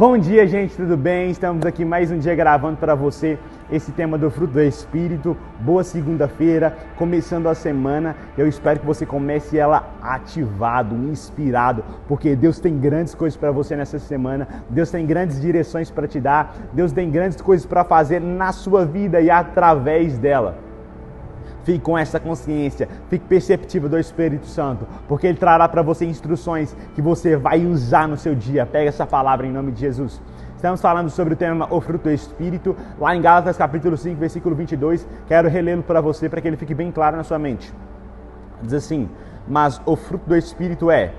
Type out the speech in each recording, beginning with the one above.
Bom dia, gente, tudo bem? Estamos aqui mais um dia gravando para você esse tema do fruto do Espírito. Boa segunda-feira, começando a semana. Eu espero que você comece ela ativado, inspirado, porque Deus tem grandes coisas para você nessa semana. Deus tem grandes direções para te dar. Deus tem grandes coisas para fazer na sua vida e através dela. Fique com essa consciência, fique perceptível do Espírito Santo, porque Ele trará para você instruções que você vai usar no seu dia. Pega essa palavra em nome de Jesus. Estamos falando sobre o tema O Fruto do Espírito, lá em Gálatas capítulo 5, versículo 22. Quero relê-lo para você, para que ele fique bem claro na sua mente. Diz assim: mas o fruto do Espírito é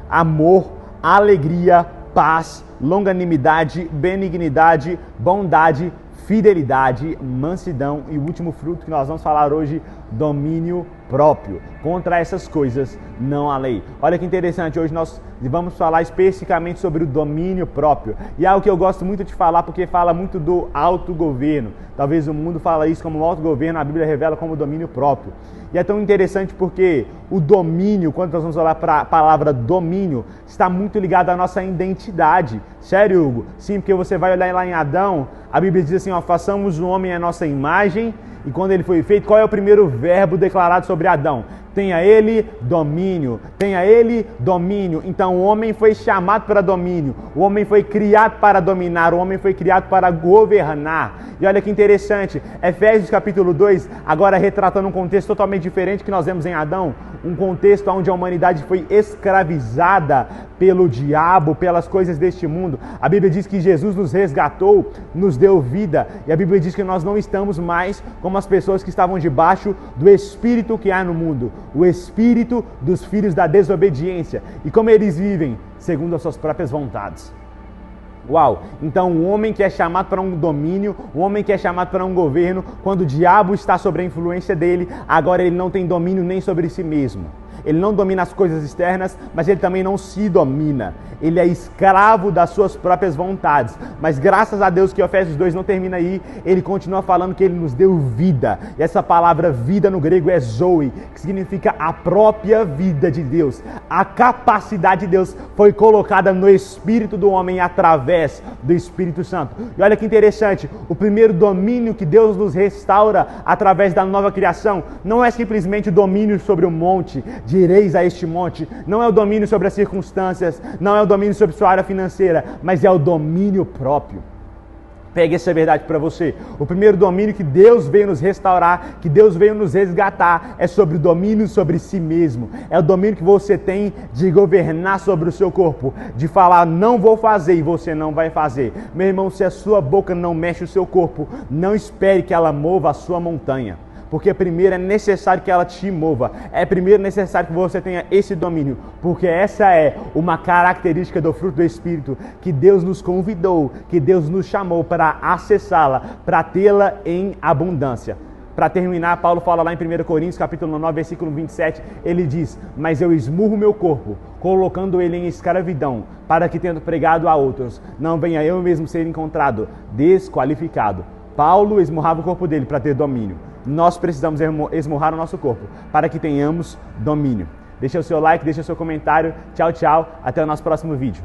amor, alegria, paz, longanimidade, benignidade, bondade, fidelidade, mansidão e o último fruto que nós vamos falar hoje, domínio próprio. Contra essas coisas não há lei. Olha que interessante, hoje nós vamos falar especificamente sobre o domínio próprio. E é algo que eu gosto muito de falar porque fala muito do autogoverno. Talvez o mundo fala isso como autogoverno, a Bíblia revela como domínio próprio. E é tão interessante porque o domínio, quando nós vamos olhar para a palavra domínio, está muito ligado à nossa identidade. Sério, Hugo? Sim, porque você vai olhar lá em Adão, a Bíblia diz assim, façamos o homem à nossa imagem. E quando ele foi feito, qual é o primeiro verbo declarado sobre Adão? Tenha ele domínio, tenha ele domínio. Então o homem foi chamado para domínio, o homem foi criado para dominar, o homem foi criado para governar. E olha que interessante, Efésios capítulo 2, agora retratando um contexto totalmente diferente que nós vemos em Adão, um contexto onde a humanidade foi escravizada pelo diabo, pelas coisas deste mundo. A Bíblia diz que Jesus nos resgatou, nos deu vida, e a Bíblia diz que nós não estamos mais como as pessoas que estavam debaixo do espírito que há no mundo, o espírito dos filhos da desobediência. E como eles vivem? Segundo as suas próprias vontades. Uau! Então o homem que é chamado para um domínio, o homem que é chamado para um governo, quando o diabo está sob a influência dele, agora ele não tem domínio nem sobre si mesmo. Ele não domina as coisas externas, mas ele também não se domina. Ele é escravo das suas próprias vontades. Mas graças a Deus que Efésios 2 não termina aí, ele continua falando que ele nos deu vida. E essa palavra vida no grego é zoe, que significa a própria vida de Deus. A capacidade de Deus foi colocada no espírito do homem através do Espírito Santo. E olha que interessante, o primeiro domínio que Deus nos restaura através da nova criação não é simplesmente o domínio sobre o monte, direis a este monte, não é o domínio sobre as circunstâncias, não é o domínio sobre sua área financeira, mas é o domínio próprio. Pegue essa verdade para você. O primeiro domínio que Deus veio nos restaurar, que Deus veio nos resgatar, é sobre o domínio sobre si mesmo. É o domínio que você tem de governar sobre o seu corpo, de falar não vou fazer e você não vai fazer. Meu irmão, se a sua boca não mexe o seu corpo, não espere que ela mova a sua montanha. Porque primeiro é necessário que ela te mova. É primeiro necessário que você tenha esse domínio. Porque essa é uma característica do fruto do Espírito que Deus nos convidou, que Deus nos chamou para acessá-la, para tê-la em abundância. Para terminar, Paulo fala lá em 1 Coríntios, capítulo 9, versículo 27, ele diz: mas eu esmurro meu corpo, colocando ele em escravidão, para que, tendo pregado a outros, não venha eu mesmo ser encontrado desqualificado. Paulo esmurrava o corpo dele para ter domínio. Nós precisamos esmurrar o nosso corpo para que tenhamos domínio. Deixa o seu like, deixa o seu comentário. Tchau, tchau. Até o nosso próximo vídeo.